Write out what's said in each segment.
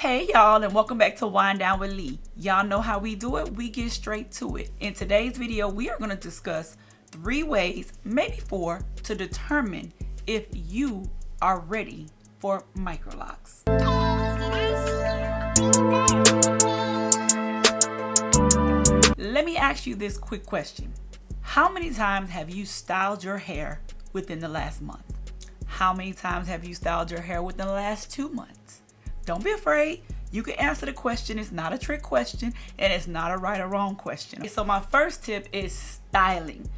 Hey y'all, and welcome back to Wind Down with Lee. Y'all know how we do it. We get straight to it. In today's video, we are going to discuss 3 ways, maybe 4, to determine if you are ready for MICROLOCS. Let me ask you this quick question. How many times have you styled your hair within the last month? How many times have you styled your hair within the last 2 months? Don't be afraid. You can answer the question. It's not a trick question and it's not a right or wrong question. So my first tip is styling.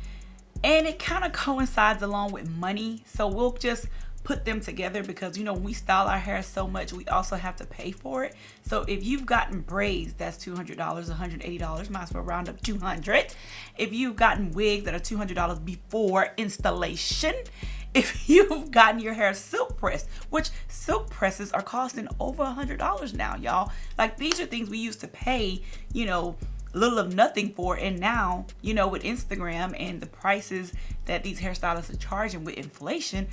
And it kind of coincides along with money. So we'll just put them together because, you know, when we style our hair so much, we also have to pay for it. So if you've gotten braids, that's $200, $180, might as well round up 200. If you've gotten wigs that are $200 before installation, if you've gotten your hair silk pressed, which silk presses are costing over $100 now, y'all. Like, these are things we used to pay, you know, little of nothing for, and now, you know, with Instagram and the prices that these hairstylists are charging with inflation,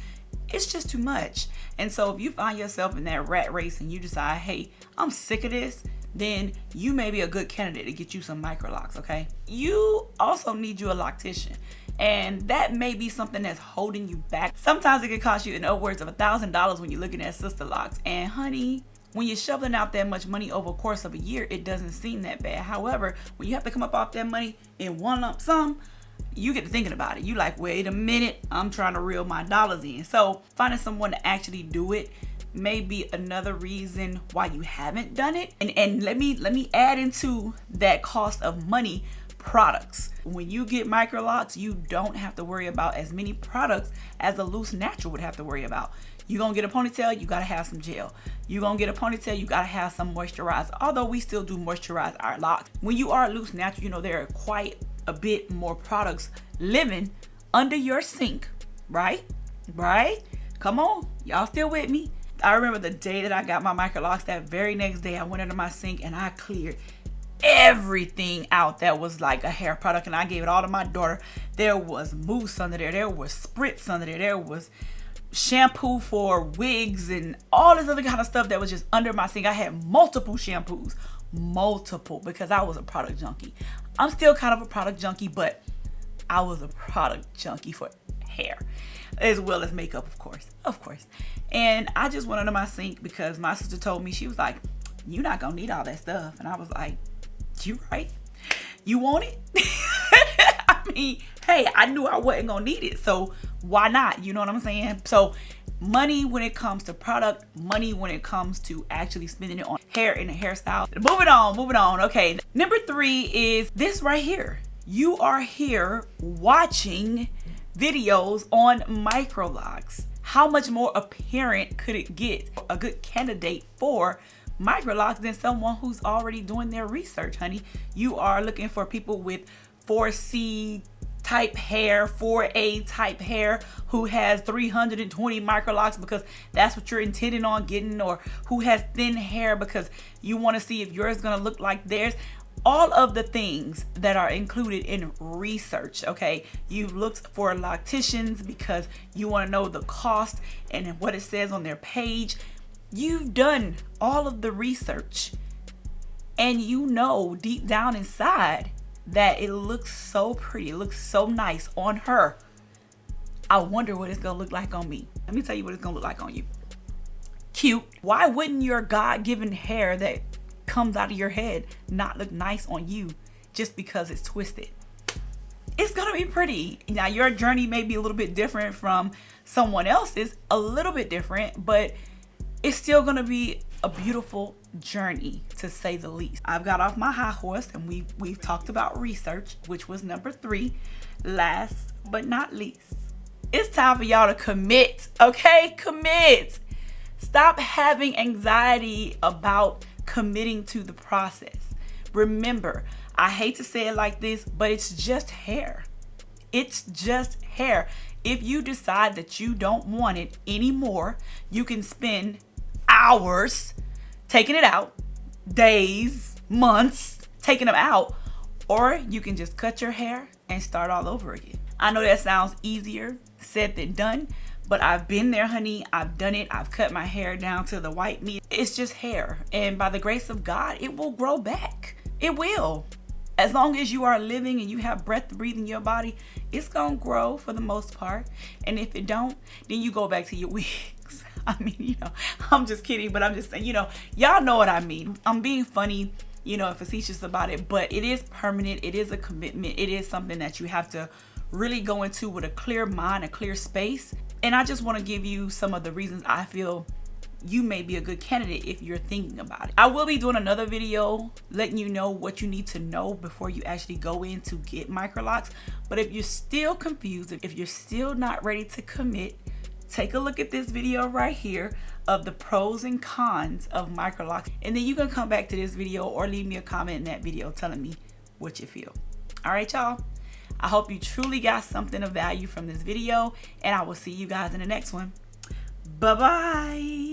it's just too much. And so if you find yourself in that rat race and you decide, hey, I'm sick of this, then you may be a good candidate to get you some MICROLOCS, okay? You also need you a loctician. And that may be something that's holding you back. Sometimes it can cost you in upwards of $1,000 when you're looking at Sisterlocks. And honey, when you're shoveling out that much money over a course of a year, it doesn't seem that bad. However, when you have to come up off that money in one lump sum, you get to thinking about it. You like, wait a minute, I'm trying to reel my dollars in. So finding someone to actually do it may be another reason why you haven't done it. And let me add into that cost of money, products. When you get MICROLOCS, you don't have to worry about as many products as a loose natural would have to worry about. You're gonna get a ponytail, you gotta have some gel. You're gonna get a ponytail, you gotta have some moisturizer. Although we still do moisturize our locks. When you are loose natural, you know there are quite a bit more products living under your sink, right? Come on, y'all still with me? I remember the day that I got my MICROLOCS, that very next day I went under my sink and I cleared everything out that was like a hair product, and I gave it all to my daughter. There was mousse under there, there was spritz under there was shampoo for wigs and all this other kind of stuff that was just under my sink. I had multiple shampoos, because I was a product junkie. I'm still kind of a product junkie, but I was a product junkie for hair as well as makeup, of course. And I just went under my sink because my sister told me, she was like, you're not gonna need all that stuff. And I was like, you right, you want it? I mean, hey, I knew I wasn't gonna need it, so why not? You know what I'm saying? So money when it comes to product, money when it comes to actually spending it on hair and a hairstyle. Moving on. Okay, number 3 is this right here. You are here watching videos on MICROLOCS. How much more apparent could it get a good candidate for MICROLOCS than someone who's already doing their research, honey? You are looking for people with 4C type hair, 4A type hair, who has 320 MICROLOCS because that's what you're intending on getting, or who has thin hair because you want to see if yours is going to look like theirs. All of the things that are included in research, okay? You've looked for locticians because you want to know the cost and what it says on their page. You've done all of the research and you know deep down inside that it looks so pretty, it looks so nice on her. I wonder what it's gonna look like on me. Let me tell you what it's gonna look like on you. Cute. Why wouldn't your God-given hair that comes out of your head not look nice on you just because it's twisted? It's gonna be pretty. Now, your journey may be a little bit different from someone else's, a little bit different, but it's still gonna be a beautiful journey, to say the least. I've got off my high horse and we've talked about research, which was number 3. Last but not least, it's time for y'all to commit, okay? Commit. Stop having anxiety about committing to the process. Remember, I hate to say it like this, but it's just hair. It's just hair. If you decide that you don't want it anymore, you can spend hours taking it out, days, months taking them out, or you can just cut your hair and start all over again. I know that sounds easier said than done, But I've been there, honey. I've done it. I've cut my hair down to the white meat. It's just hair. And by the grace of God, it will grow back. It will. As long as you are living and you have breath breathing your body, it's gonna grow for the most part. And if it don't, then you go back to your wigs. I mean, you know, I'm just kidding, but I'm just saying, you know, y'all know what I mean. I'm being funny, you know, and facetious about it, but it is permanent. It is a commitment. It is something that you have to really go into with a clear mind, a clear space. And I just want to give you some of the reasons I feel you may be a good candidate if you're thinking about it. I will be doing another video letting you know what you need to know before you actually go in to get MICROLOCS. But if you're still confused, if you're still not ready to commit, take a look at this video right here of the pros and cons of MICROLOCS, and then you can come back to this video or leave me a comment in that video telling me what you feel. All right, y'all. I hope you truly got something of value from this video, and I will see you guys in the next one. Bye-bye.